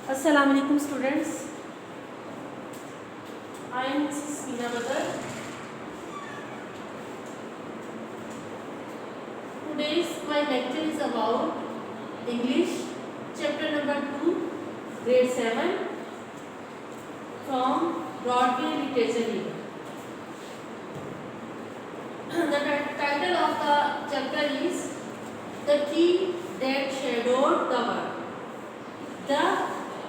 Assalamu alaikum students. I am Mrs. Meena Badar. Today's my lecture is about English chapter number 2 grade 7 from Broadway Literature League. The title of the chapter is The Tree That Shadowed the World. The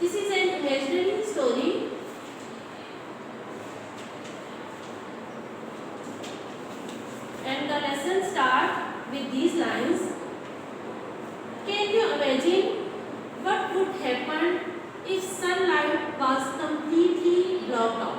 This is an imaginary story and the lesson starts with these lines. Can you imagine what would happen if sunlight was completely blocked out?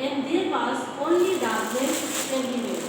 And there was only darkness everywhere.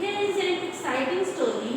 Here is an exciting story.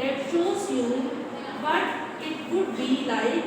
that shows you what it would be like.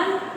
1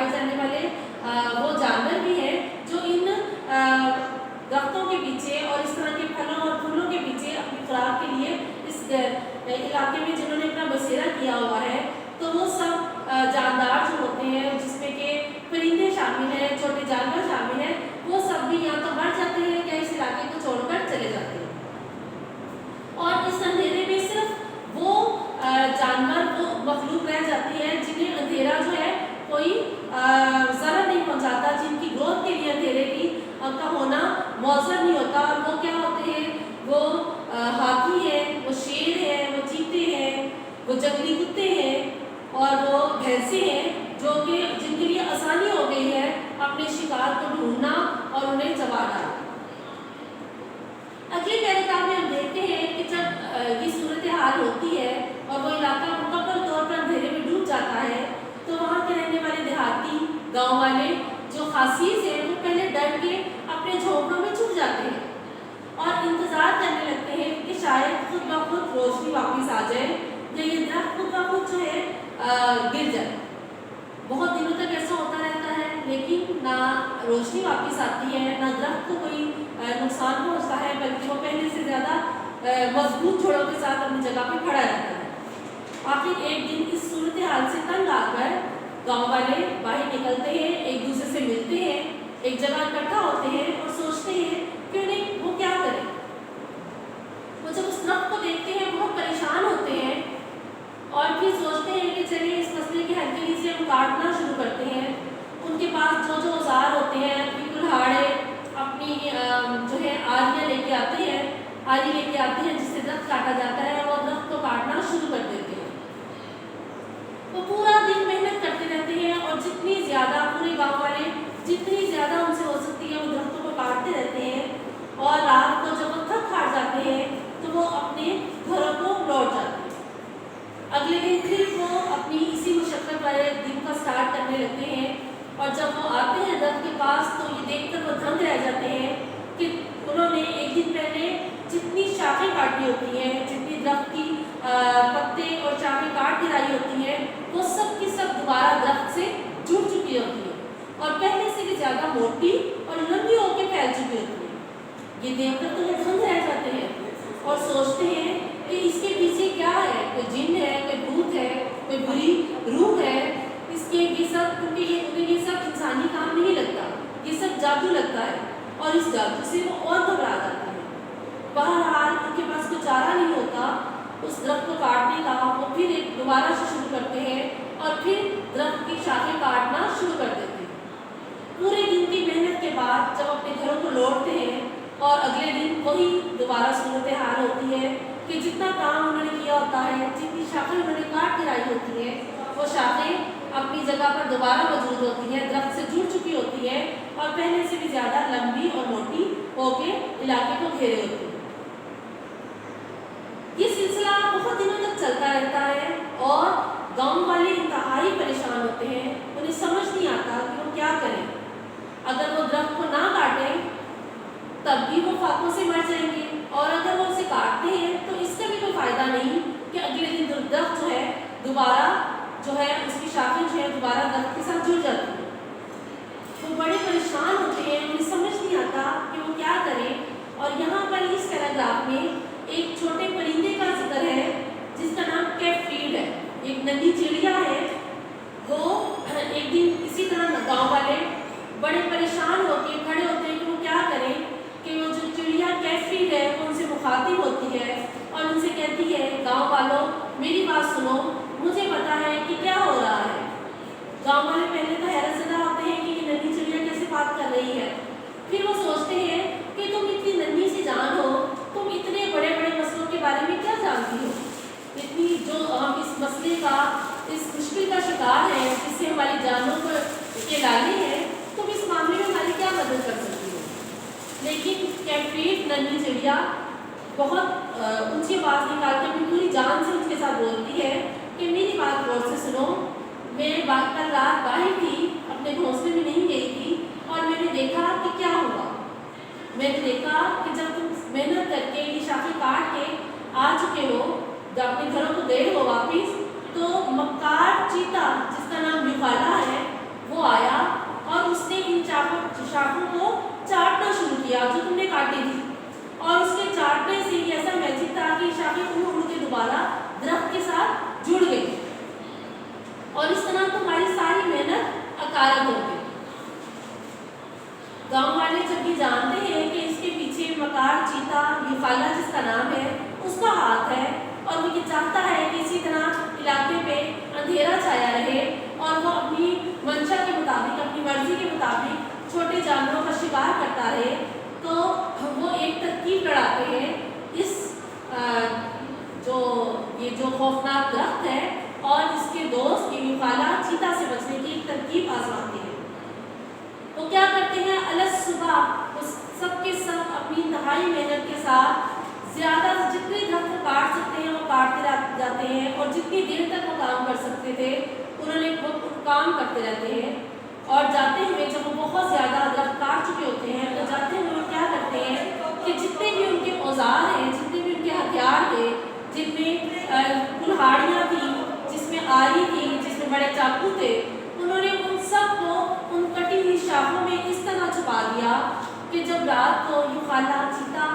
پائے جانے والے وہ جانور بھی ہیں جو ان درختوں کے پیچھے اور اس طرح کے پھلوں اور پھولوں کے پیچھے اپنی خوراک کے لیے اس علاقے میں جنہوں نے اپنا بسیرا کیا ہوا ہے، تو وہ سب جاندار جو ہوتے ہیں جس میں کہ پرندے شامل ہیں، چھوٹے جانور شامل ہیں، وہ سب بھی یا تو مر جاتے ہیں یا اس علاقے کو چھوڑ کر چلے جاتے ہیں۔ اور اس اندھیرے میں صرف وہ جانور وہ مخلوق رہ جاتی ہے جنہیں اندھیرا جو ہے کوئی ضرر نہیں پہنچاتا، جن کی گروتھ کے لیے اندھیرے کی کا ہونا مؤثر نہیں ہوتا۔ اور وہ کیا ہوتے ہیں؟ وہ ہاتھی ہیں، وہ شیر ہیں، وہ چیتے ہیں، وہ جنگلی کتے ہیں اور وہ بھینسیں ہیں، جو کہ جن کے لیے آسانی ہو گئی ہے اپنے شکار کو ڈھونڈنا اور انہیں چبا ڈالنا۔ اگلے پیراگراف میں ہم دیکھتے ہیں کہ جب یہ صورتحال ہوتی ہے اور وہ علاقہ مکمل طور پر اندھیرے میں ڈوب جاتا ہے، تو وہاں کے رہنے والے دیہاتی گاؤں والے جو خاصیز ہیں وہ پہلے ڈر کے اپنے جھونپڑوں میں چھپ جاتے ہیں اور انتظار کرنے لگتے ہیں کہ شاید خود بخود روشنی واپس آ جائے یا یہ درخت خود بخود جو ہے گر جائے۔ بہت دنوں تک ایسا ہوتا رہتا ہے، لیکن نہ روشنی واپس آتی ہے، نہ درخت کو کوئی نقصان پہنچتا ہے، بلکہ وہ پہلے سے زیادہ مضبوط جوڑوں کے ساتھ اپنی جگہ پہ کھڑا رہتا ہے۔ آخر ایک دن اس صورتحال سے تنگ آ کر گاؤں والے باہر نکلتے ہیں، ایک دوسرے سے ملتے ہیں، ایک جگہ اکٹھا ہوتے ہیں اور سوچتے ہیں کہ انہیں وہ کیا کریں۔ وہ جب اس درخت کو دیکھتے ہیں بہت پریشان ہوتے ہیں اور پھر سوچتے ہیں کہ چلیے اس مسئلے کے حل کے لیے اسے ہم کاٹنا شروع کرتے ہیں۔ ان کے پاس جو جو اوزار ہوتے ہیں، اپنی کلہاڑے، اپنی جو ہے آریاں لے کے آتے ہیں، آری لے کے آتے ہیں جس سے درخت کاٹا جاتا ہے، اور درخت کو کاٹنا شروع کر دیتے ہیں۔ وہ پورا دن محنت کرتے رہتے ہیں اور جتنی زیادہ پورے گاؤں والے جتنی زیادہ ان سے ہو سکتی ہے وہ درختوں کو کاٹتے رہتے ہیں، اور رات کو جب وہ تھک ہار جاتے ہیں تو وہ اپنے گھروں کو لوٹ جاتے ہیں۔ اگلے دن پھر وہ اپنی اسی مشقت والے دن کا سٹارٹ کرنے لگتے ہیں، اور جب وہ آتے ہیں درخت کے پاس تو یہ دیکھ کر وہ دنگ رہ جاتے ہیں کہ انہوں نے ایک دن پہلے جتنی شاخیں کاٹی ہوتی ہیں، جتنی درخت کی پتے اور شاخیں کاٹ گرائی ہوتی ہیں، وہ سب کی سب دوبارہ درخت سے جڑ چکی ہوتی ہیں اور پہلے سے بھی زیادہ موٹی اور لمبی ہو کے پھیل چکی ہوتی ہیں۔ یہ دیکھ کر تو وہ دنگ رہ جاتے ہیں اور سوچتے ہیں کہ اس کے پیچھے کیا ہے، کوئی جن ہے، کوئی بھوت ہے، کوئی بری روح ہے، اس کے یہ سب کیونکہ انہیں یہ سب انسانی کام نہیں لگتا، یہ سب جادو لگتا ہے، اور اس جادو سے وہ اور گھبرا جاتے ہیں۔ بہرحال ان کے پاس کوئی چارہ نہیں ہوتا اس درخت کو کاٹنے کا، وہ پھر ایک دوبارہ سے شروع کرتے ہیں اور پھر درخت کی شاخیں کاٹنا شروع کر دیتے ہیں۔ پورے دن کی محنت کے بعد جب اپنے گھروں کو لوٹتے ہیں اور اگلے دن وہی دوبارہ صورتحال ہوتی ہے کہ جتنا کام انہوں نے کیا ہوتا ہے، جتنی شاخیں انہوں نے کاٹ گرائی ہوتی ہیں، وہ شاخیں اپنی جگہ پر دوبارہ موجود ہوتی ہیں، درخت سے جڑ چکی ہوتی ہیں اور پہلے سے بھی زیادہ لمبی اور موٹی ہو کے علاقے کو گھیرے ہوتی ہیں۔ یہ سلسلہ بہت دنوں تک چلتا رہتا ہے اور گاؤں والے انتہائی پریشان ہوتے ہیں، انہیں سمجھ نہیں آتا کہ وہ کیا کریں۔ اگر وہ درخت کو نہ کاٹیں تب بھی وہ فاقوں سے مر جائیں گے، اور اگر وہ اسے کاٹتے ہیں تو اس کا بھی کوئی فائدہ نہیں کہ اگلے دن درخت جو ہے دوبارہ جو ہے اس کی شاخیں جو ہے دوبارہ درخت کے ساتھ جڑ جاتی ہیں۔ وہ بڑے پریشان ہوتے ہیں، انہیں سمجھ نہیں آتا کہ وہ کیا کریں۔ اور یہاں پر اس پیراگراف میں ایک چھوٹے پرندے کا ذکر ہے جس کا نام کیٹفیلڈ ہے، ایک ننھی چڑیا ہے۔ وہ ایک دن اسی طرح گاؤں والے بڑے پریشان ہو کے کھڑے ہوتے ہیں کہ وہ کیا کریں، کہ وہ جو چڑیا کیٹفیلڈ ہے وہ ان سے مخاطب ہوتی ہے اور ان سے کہتی ہے، گاؤں والوں میری بات سنو، مجھے پتا ہے کہ کیا ہو رہا ہے۔ گاؤں والے پہلے تو حیرت زدہ ہوتے ہیں کہ یہ ننھی چڑیا کیسے بات کر رہی ہے، پھر وہ سوچتے ہیں کہ تم اتنی ننھی سی جان ہو، تم اتنے بڑے بڑے مسئلوں کے بارے میں کیا جانتی ہو، اتنی جو ہم اس مسئلے کا اس مشکل کا شکار ہے جس سے ہماری جانوں کو کے لانے ہیں، تم اس معاملے میں ہماری کیا مدد کر سکتی ہو۔ لیکن کیٹفیلڈ ننھی چڑیا بہت اونچی آواز نکال کے اپنی پوری جان سے اس کے ساتھ بولتی ہے کہ میری بات غور سے سنو، میں کل رات باہر تھی، اپنے گھونسلے میں نہیں گئی تھی، اور میں نے دیکھا کہ کیا ہوا۔ میں نے دیکھا کہ جب تم محنت کر کے یہ شاخیں کاٹ کے آ چکے ہو، جب اپنے گھروں کو گئے ہو واپس، تو مکار چیتا جس کا نام یوکالا ہے وہ وہ آیا اور اس نے ان شاخوں کو چاٹنا شروع کیا جو تم نے کاٹی تھی، اور اس کے چاٹنے سے یہ ایسا میجک تھا کہ شاخیں اڑ اڑ کے دوبارہ درخت کے ساتھ جڑ گئی، اور اس طرح تمہاری ساری محنت اکارت ہو گئی۔ گاؤں والے جب یہ جانتے ہیں کہ اس کے پیچھے مکار چیتا یوفالا جس کا نام ہے اس کا ہاتھ ہے، اور وہ یہ چاہتا ہے کہ اسی طرح علاقے پہ اندھیرا چھایا رہے اور وہ اپنی منشا کے مطابق، اپنی مرضی کے مطابق چھوٹے جانوروں کا شکار کرتا رہے، تو وہ ایک ترکیب لڑاتے ہیں اس یہ جو خوفناک درخت ہے اور اس کے دوست یہ یوفالا چیتا سے بچنے کی ایک ترکیب آزماتے ہیں۔ وہ کیا کرتے ہیں، الگ صبح سب کے سب اپنی انتہائی محنت کے ساتھ زیادہ جتنے درخت کاٹ سکتے ہیں وہ کاٹتے جاتے ہیں، اور جتنی دیر تک وہ کام کر سکتے تھے انہوں نے وہ کام کرتے رہتے ہیں، اور جاتے ہوئے جب وہ بہت زیادہ درخت کاٹ چکے ہوتے ہیں تو جاتے ہوئے وہ کیا کرتے ہیں کہ جتنے بھی ان کے اوزار ہیں، جتنے بھی ان کے ہتھیار تھے، جن میں کلہاڑیاں تھیں، جس میں آری تھی، جس میں بڑے چاقو تھے، انہوں نے ان سب کو ان کٹی ہوئی شاخوں میں اس طرح چھپا دیا کہ جب رات کو یوفالا چیتا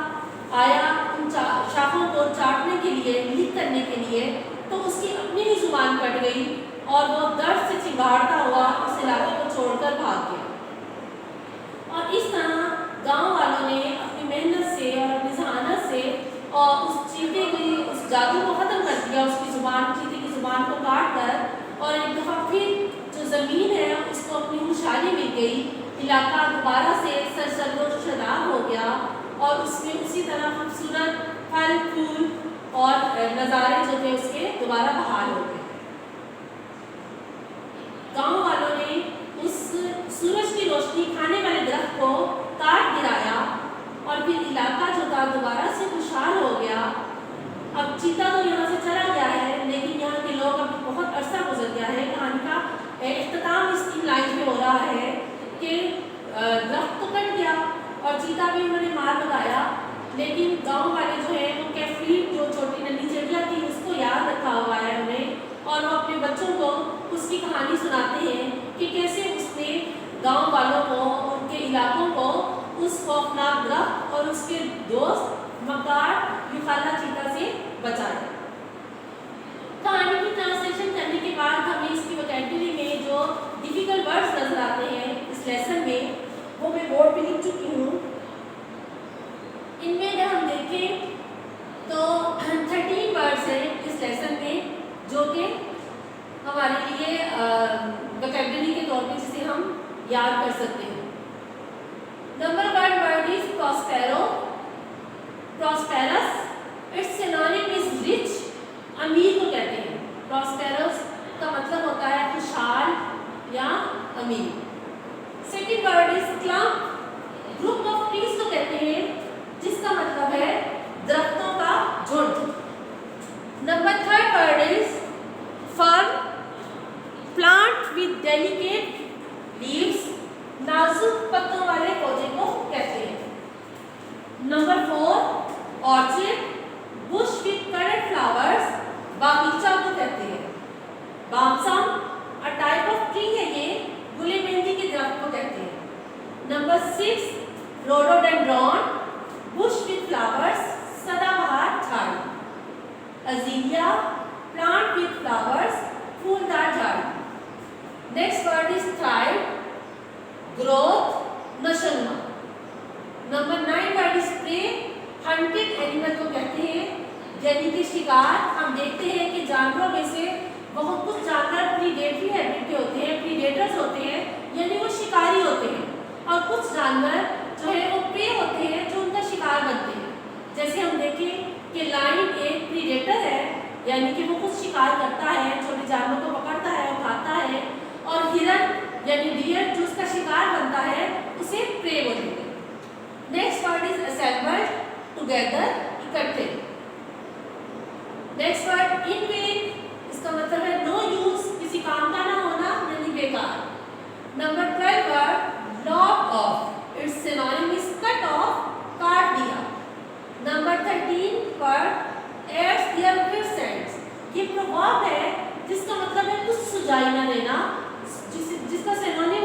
آیا ان شاخوں کو چاٹنے کے لیے، لیک کرنے کے لیے، تو اس کی اپنی ہی زبان کٹ گئی اور وہ درد سے چنگاڑتا ہوا اس علاقے کو چھوڑ کر بھاگ گیا۔ اور اس طرح گاؤں والوں نے اپنی محنت سے اور اپنی ذہانت سے اور اس چیتے کی اس جادو کو ختم کر دیا، اس کی زبان، چیتے کی زبان کو کاٹ کر، اور ایک دفعہ پھر جو زمین ہے اس کو اپنی خوشحالی مل گئی، علاقہ دوبارہ سے سرسبز و شاداب ہو گیا، اور اس میں اسی طرح خوبصورت پھل پھول اور نظارے جو تھے اس کے دوبارہ بحال ہو گئے۔ گاؤں والوں نے اس سورج کی روشنی کھانے والے درخت کو کاٹ گرایا، اور پھر علاقہ جو تھا دوبارہ سے خوشحال ہو گیا۔ اب چیتا تو یہاں سے چلا گیا ہے، لیکن یہاں کے لوگ اب بہت عرصہ گزر گیا ہے، کہانی کا اختتام اس کی لائن میں ہو رہا ہے کہ درخت تو کٹ گیا اور چیتا بھی انہوں نے مار لگایا، لیکن گاؤں والے جو ہیں وہ کیفریٹ جو چھوٹی ننھی چڑیا تھی اس کو یاد رکھا ہوا ہے انہیں، اور وہ اپنے بچوں کو اس کی کہانی سناتے ہیں کہ کیسے اس نے گاؤں والوں کو، ان کے علاقوں کو اس خوفناک درخت اور اس کے دوست مکار یوفالا چیتا سے بچایا۔ کہانی کی ٹرانسلیشن کرنے کے بعد ہمیں اس کی ووکیبلری میں جو ڈیفیکلٹ ورڈز نظر آتے ہیں اس لیسن میں، وہ میں بورڈ پہ لکھ چکی ہوں۔ ان میں اگر ہم دیکھیں تو 13 ورڈز ہیں اس لیسن میں جو کہ ہمارے لیے ووکیبلری کے طور پہ جسے ہم یاد کر سکتے ہیں۔ Number 1 word is prosperous, prosperous, it's synonym is rich, امیر کو کہتے ہیں۔ پراسپیرس کا مطلب ہوتا ہے خوشحال یا امیر۔ Second word is clump, group of trees کو کہتے ہیں جس کا مطلب ہے درختوں کا جھنڈ۔ Number 3 word is fern, plant with delicate leaves, نازک پتوں والے پودے کو کہتے ہیں۔ Number 4 orchard, bush with coloured flowers, باغیچہ کو کہتے ہیں۔ Balsam, a type of tree ہے یہ، گلے مہندی کے درخت کو کہتے ہیں۔ Number 6 rhododendron, bush with flowers, سدا بہار جھاڑی۔ ازیلیا، پلانٹ وتھ فلاورز، پھولدار جھاڑی۔ Next word is thrive, growth, نشوونما۔ Number 9 word is prey, hunted animal کو کہتے ہیں، یعنی کہ شکار۔ ہم دیکھتے ہیں کہ جانوروں میں سے بہت کچھ جانور پریڈیٹری ہیبٹ کے ہوتے ہیں، پریڈیٹرز ہوتے ہیں، یعنی وہ شکاری ہوتے ہیں، اور کچھ جانور جو ہے وہ پرے ہوتے ہیں جو ان کا شکار بنتے ہیں۔ جیسے ہم دیکھیں کہ لائن ایک پریڈیٹر ہے، یعنی کہ وہ خود شکار کرتا ہے، چھوٹے جانوروں کو پکڑتا ہے اور کھاتا ہے، اور ہرن یعنی ڈیئر جو اس کا شکار بنتا ہے اسے پرے بولتے ہیں۔ نیکسٹ ورڈ از اسمبلڈ، ٹوگیدر، اکٹھے۔ نیکسٹ ورڈ ان وین، اس کا مطلب ہے نو یوز، کسی کام کا نہ ہونا یعنی بیکار۔ Number 12 word lop off, it's synonym is cut off, کاٹ دیا۔ Number 13 word eats their parents, یہ پروورب ہے جس کا مطلب ہے کچھ سجائی نہ دینا، جس کا synonym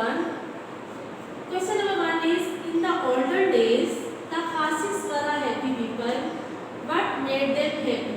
1। Question number 1 is, in the olden days, the Khasis were a happy people. What made them happy?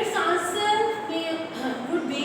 Its answer would be,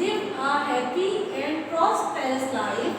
live a happy and prosperous life.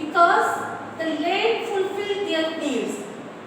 Because the land fulfilled their needs.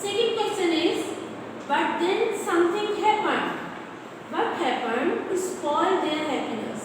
Second question is, but then something happened. What happened to spoil their happiness?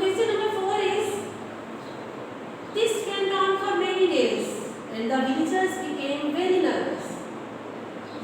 Question number 4 is, this went on for many days and the villagers became very nervous.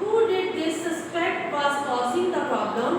Who did they suspect was causing the problem?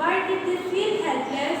Why did they feel helpless?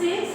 6,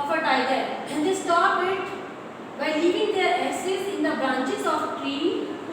of a tiger and they stop it by leaving their axes in the branches of tree।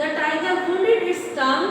The tiger wounded its tongue,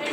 and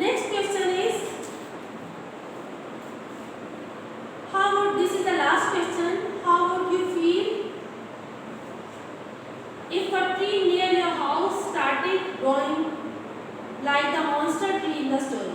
Next question is, this is the last question, how would you feel if a tree near your house started growing like the monster tree in the story?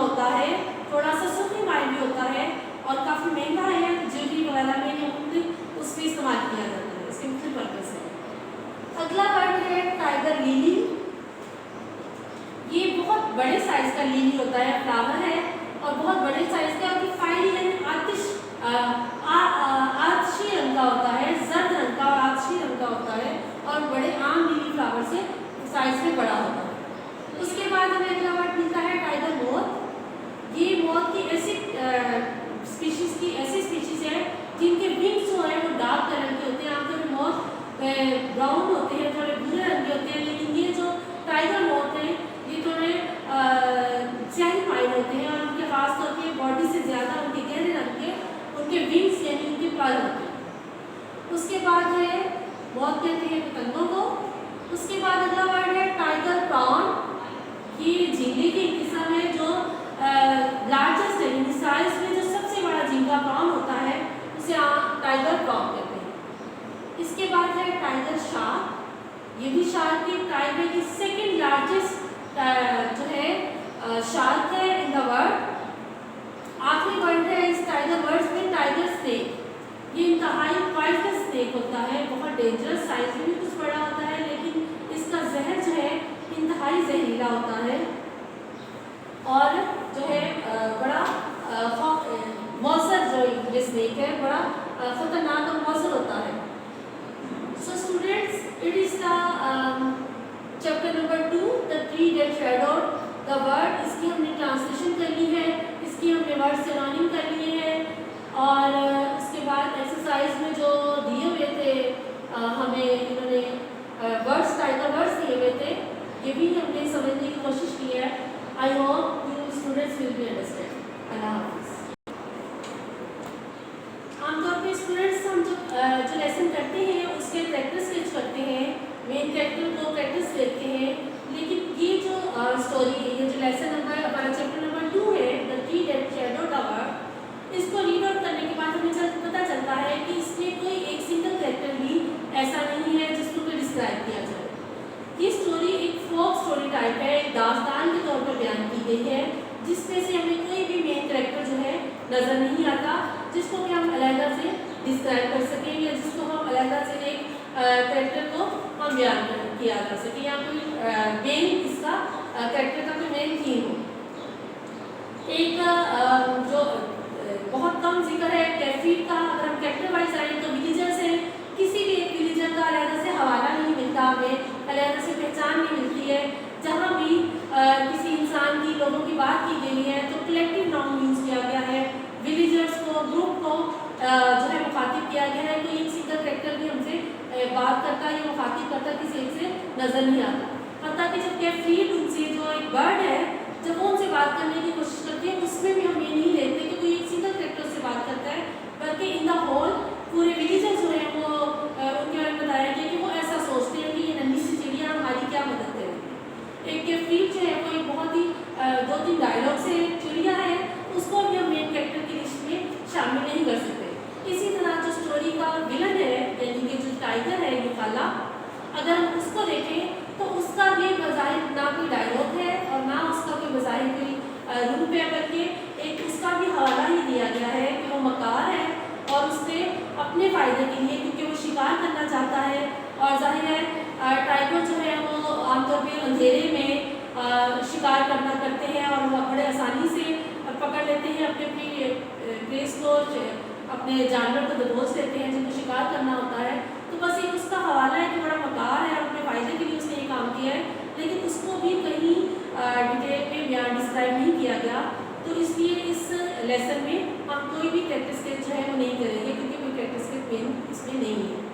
ہوتا ہے, تھوڑا سا سوفی mind بھی ہوتا ہے اور کافی مہنگا ہے, جیولری وغیرہ میں یہ اس میں استعمال کیا جاتا ہے, اس کے مختلف پرپز ہے. اگلا ورڈ ہے ٹائیگر لیلی. یہ بہت بڑے سائز کا لیلی ہوتا ہے, فلاور ہے اور بہت بڑے سائز کا, اور فائری یعنی آتشی رنگ کا ہوتا ہے, زرد رنگ کا اور آتشی رنگ کا ہوتا ہے, اور بڑے عام لیلی فلاور سے سائز میں بڑا ہوتا ہے. اس کے بعد ہمیں اگلا ورڈ ملتا ہے ٹائیگر موتھ. یہ موتھ کی ایسی اسپیشیز ہے جن کے ونگس جو ہیں وہ ڈارک کلر کے ہوتے ہیں. عام طور پہ موتھ براؤن ہوتے ہیں, تھوڑے بھورے رنگ کے ہوتے ہیں, لیکن یہ جو ٹائیگر موتھ ہیں یہ تھوڑے سیاہی مائل ہوتے ہیں, اور ان کے خاص طور پہ باڈی سے زیادہ ان کے گہرے رنگ کے ان کے ونگس یعنی ان کے پر ہوتے ہیں. اس کے بعد ہے موتھ کہتے ہیں پتنگوں کو. اس کے بعد اگلا ورڈ ہے ٹائیگر پراؤن. یہ جھینگے کی ایک قسم ہے جو لارجسٹ ہے, یعنی سائز میں جو سب سے بڑا جھینگا پراؤن ہوتا ہے اسے ٹائیگر پراؤن کہتے ہیں. اس کے بعد ہے ٹائیگر شارک. یہ بھی شارک کی ٹائپ ہے کہ سیکنڈ لارجسٹ جو ہے شارک ہے ان دا ورلڈ. آخری ورڈ ہے اس ٹائیگر ورڈ میں ٹائیگر اسنیک. یہ انتہائی پوائزنس اسنیک ہوتا ہے, بہت ڈینجرس, سائز میں بھی کچھ بڑا ہوتا ہے, لیکن اس کا زہر جو ہے انتہائی زہریلا ہوتا ہے اور جو ہے بڑا موثر, جو یہ اسنیک ہے بڑا خطرناک اور موثر ہوتا ہے. So students, it is the chapter number 2, the tree that shadowed the word. اس کی ہم نے ٹرانسلیشن کر لی ہے, اس کی ہم نے ورڈ سے لرننگ کر لیے ہیں, اور اس کے بعد ایکسرسائز میں جو دیے ہوئے تھے ہمیں انہوں نے ورڈس, ٹائیگر ورڈس دیے ہوئے تھے, یہ بھی ہم نے سمجھنے کی کوشش کی ہے. I hope you students will be understand. اللہ حافظ. عام طور پہ اسٹوڈنٹس ہم جو لیسن کرتے ہیں اس کے کریکٹر اسکیچ کرتے ہیں, مین کریکٹر کو کریکٹرس دیتے ہیں, لیکن یہ جو اسٹوری ہے, یہ جو لیسن نمبر ہمارا چیپٹر نمبر 2 ہے, the tree that shadowed the world, اس کو ریڈ آؤٹ کرنے کے بعد ہمیں پتہ چلتا ہے کہ اس میں کوئی ایک سنگل کریکٹر بھی ایسا نہیں ہے جس کو کوئی ڈسکرائب کیا جائے. یہ اسٹوری ایک فوک اسٹوری ٹائپ ہے, ایک داستان کے طور پر بیان کی گئی ہے, جس میں سے ہمیں کوئی بھی مین کریکٹر جو ہے نظر نہیں آتا جس کو کہ ہم علیحدہ سے ڈسکرائب کر سکیں, یا جس کو ہم علیحدہ سے ایک کریکٹر کو ہم بیان کیا جا سکے, یا کوئی مین اس کا کریکٹر کا کوئی مین تھیم ہو. ایک جو بہت کم ذکر ہے کیفیٹ کا, اگر ہم کریکٹر وائز آئیں تو ولیجرس ہیں. کسی بھی ایک ولیجر کا علیحدہ سے حوالہ نہیں ملتا, ہمیں علیحدہ سے پہچان نہیں ملتی ہے. جہاں بھی کسی انسان کی, لوگوں کی بات کی گئی ہے تو کلیکٹیو ناؤن یوز کیا گیا ہے, ولیجرس کو, گروپ کو جو ہے مخاطب کیا گیا ہے. کوئی ایک سنگل کریکٹر بھی ہم سے بات کرتا یا مخاطب کرتا کسی ایک سے نظر نہیں آتا. حتیٰ کہ جب کیفیٹ ان سے جو ایک برڈ ہے, جب وہ ان سے بات کرنے کی کوشش کرتی ہے, اس میں بھی ہم یہ نہیں دیکھتے کہ کوئی ایک سنگل کریکٹر سے بات کرتا ہے, بلکہ ان دا ہول پورے ولیجر جو ہیں وہ ان کے بارے میں بتایا گیا کہ وہ ایسا سوچتے ہیں کہ یہ ننھی سی چڑیا ہماری کیا مدد کرے گی. ایک کیفیٹ جو ہے وہ ایک بہت ہی 2-3 ڈائلاگ سے چڑیا ہے, اس کو بھی ہم مین کریکٹر کی لسٹ میں شامل نہیں کر سکتے. اسی طرح جو اسٹوری کا ولن ہے, یعنی کہ جو ٹائیگر ہے یوکالا, اگر ہم اس کو دیکھیں تو اس کا بھی بظاہر نہ کوئی ڈائلاگ ہے اور نہ اس کا کوئی بظاہر کوئی روپ ہے, بلکہ ایک اس کا بھی حوالہ ہی دیا گیا ہے کہ وہ مکار ہے اور اس نے اپنے فائدے کے لیے, کیونکہ وہ شکار کرنا چاہتا ہے, اور ظاہر ہے ٹائیگر جو ہے وہ عام طور پہ اندھیرے میں شکار کرتے ہیں اور وہ بڑے آسانی سے پکڑ لیتے ہیں, اپنے پریس کو, اپنے جانور کو دبوچ لیتے ہیں جن کو شکار کرنا ہوتا ہے. تو بس ایک اس کا حوالہ ہے کہ بڑا مکار ہے اور اپنے فائدے کے لیے اس نے یہ کام کیا ہے, لیکن اس کو بھی کہیں ڈیٹیل میں بیان ڈسکرائب نہیں کیا گیا. تو اس لیے اس لیسن میں ہم کوئی بھی کریکٹر اسکیچ جو ہے وہ نہیں کریں گے, کیونکہ کوئی کریکٹر اسکیچ اس میں نہیں ہے.